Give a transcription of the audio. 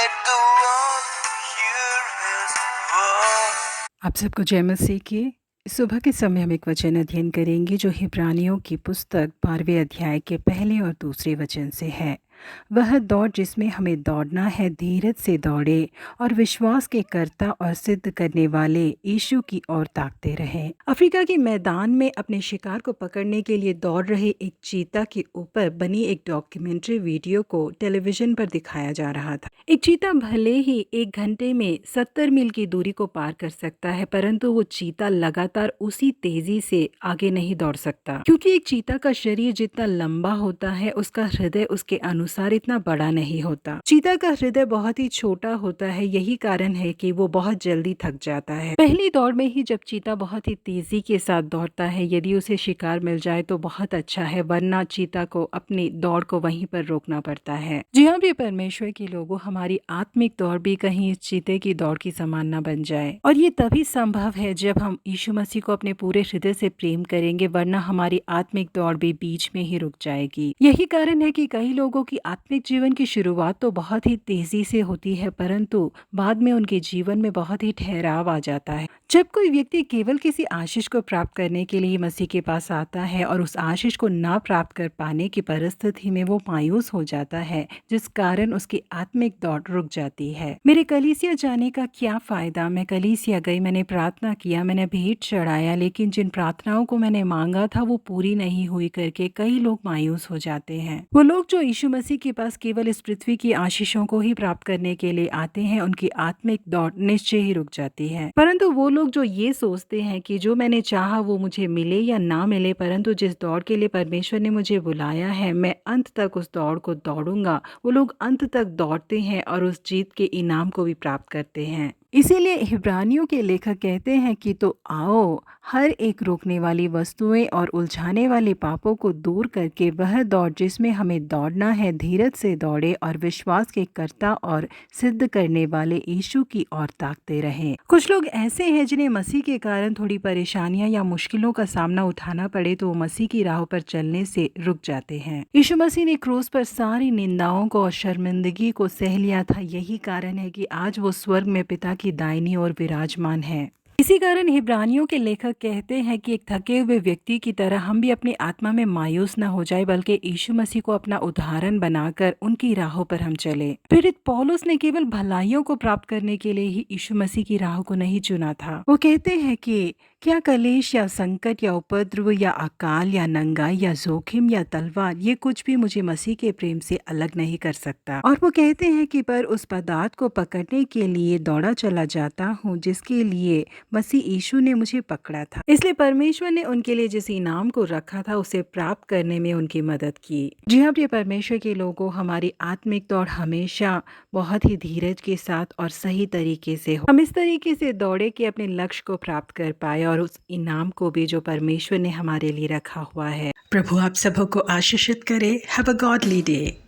Let the world hear his voice. आप सबको जय मसीह की। सुबह के समय हम एक वचन अध्ययन करेंगे जो हिब्रानियों की पुस्तक 12वें अध्याय के पहले और दूसरे वचन से है। वह दौड़ जिसमें हमें दौड़ना है, धीरज से दौड़े और विश्वास के कर्ता और सिद्ध करने वाले यीशु की ओर ताकते रहें। अफ्रीका के मैदान में अपने शिकार को पकड़ने के लिए दौड़ रहे एक चीता के ऊपर बनी एक डॉक्यूमेंट्री वीडियो को टेलीविजन पर दिखाया जा रहा था। एक चीता भले ही 1 घंटे में 70 मील की दूरी को पार कर सकता है, परंतु वो चीता लगातार उसी तेजी से आगे नहीं दौड़ सकता, क्योंकि एक चीता का शरीर जितना लंबा होता है, उसका हृदय उसके अनुसार इतना बड़ा नहीं होता। चीता का हृदय बहुत ही छोटा होता है, यही कारण है कि वो बहुत जल्दी थक जाता है। पहली दौड़ में ही जब चीता बहुत ही तेजी के साथ दौड़ता है, यदि उसे शिकार मिल जाए तो बहुत अच्छा है, वरना चीता को अपनी दौड़ को वहीं पर रोकना पड़ता है। जी हाँ प्रिय परमेश्वर के लोगों, हमारी आत्मिक दौड़ भी कहीं इस चीते की दौड़ की समान न बन जाए, और ये तभी संभव है जब हम यीशु मसीह को अपने पूरे हृदय से प्रेम करेंगे, वरना हमारी आत्मिक दौड़ भी बीच में ही रुक जाएगी। यही कारण है कि कई लोगों की आत्मिक जीवन की शुरुआत तो बहुत ही तेजी से होती है, परंतु बाद में उनके जीवन में बहुत ही ठहराव आ जाता है। जब कोई व्यक्ति केवल किसी आशीष को प्राप्त करने के लिए मसीह के पास आता है और उस आशीष को ना प्राप्त कर पाने की परिस्थिति में वो मायूस हो जाता है, जिस कारण उसकी आत्मिक दौड़ रुक जाती है। मेरे कलीसिया जाने का क्या फायदा? मैं कलीसिया गई, मैंने प्रार्थना किया, मैंने भेंट चढ़ाया, लेकिन जिन प्रार्थनाओं को मैंने मांगा था वो पूरी नहीं हुई करके कई लोग मायूस हो जाते हैं। वो लोग जो यीशु मसीह के पास केवल इस पृथ्वी की आशीषों को ही प्राप्त करने के लिए आते हैं, उनकी आत्मिक दौड़ निश्चय ही रुक जाती है। परंतु वो लोग जो ये सोचते हैं कि जो मैंने चाहा वो मुझे मिले या ना मिले, परंतु जिस दौड़ के लिए परमेश्वर ने मुझे बुलाया है, मैं अंत तक उस दौड़ को दौड़ूंगा, वो लोग अंत तक दौड़ते हैं और उस जीत के इनाम को भी प्राप्त करते हैं। इसीलिए हिब्रानियों के लेखक कहते हैं कि तो आओ, हर एक रोकने वाली वस्तुएं और उलझाने वाले पापों को दूर करके वह दौड़ जिसमें हमें दौड़ना है, धीरज से दौड़े और विश्वास के कर्ता और सिद्ध करने वाले यीशु की ओर ताकते रहें। कुछ लोग ऐसे हैं जिन्हें मसीह के कारण थोड़ी परेशानियां या मुश्किलों का सामना उठाना पड़े तो वो मसीह की राह पर चलने से रुक जाते हैं। यीशु मसीह ने क्रूस पर सारी निंदाओं को और शर्मिंदगी को सह लिया था, यही कारण है कि आज वो स्वर्ग में पिता की दाहिनी ओर विराजमान है। इसी कारण हिब्रानियों के लेखक कहते हैं कि एक थके हुए व्यक्ति की तरह हम भी अपनी आत्मा में मायूस न हो जाए, बल्कि यीशु मसीह को अपना उदाहरण बनाकर उनकी राहों पर हम चले। प्रेरित पौलुस ने केवल भलाइयों को प्राप्त करने के लिए ही यीशु मसीह की राह को नहीं चुना था। वो कहते हैं कि क्या कलेश या संकट या उपद्रव या अकाल या नंगाई या जोखिम या तलवार, ये कुछ भी मुझे मसीह के प्रेम से अलग नहीं कर सकता। और वो कहते हैं कि पर उस पदार्थ को पकड़ने के लिए दौड़ा चला जाता हूँ जिसके लिए मसीह यीशु ने मुझे पकड़ा था। इसलिए परमेश्वर ने उनके लिए जिस इनाम को रखा था उसे प्राप्त करने में उनकी मदद की। जी हाँ प्रिय परमेश्वर के लोगों, हमारी आत्मिक दौड़ हमेशा बहुत ही धीरज के साथ और सही तरीके से हो। हम इस तरीके से दौड़े कि अपने लक्ष्य को प्राप्त कर पाए और उस इनाम को भी जो परमेश्वर ने हमारे लिए रखा हुआ है। प्रभु आप सबों को आशीषित करे। Have a godly day.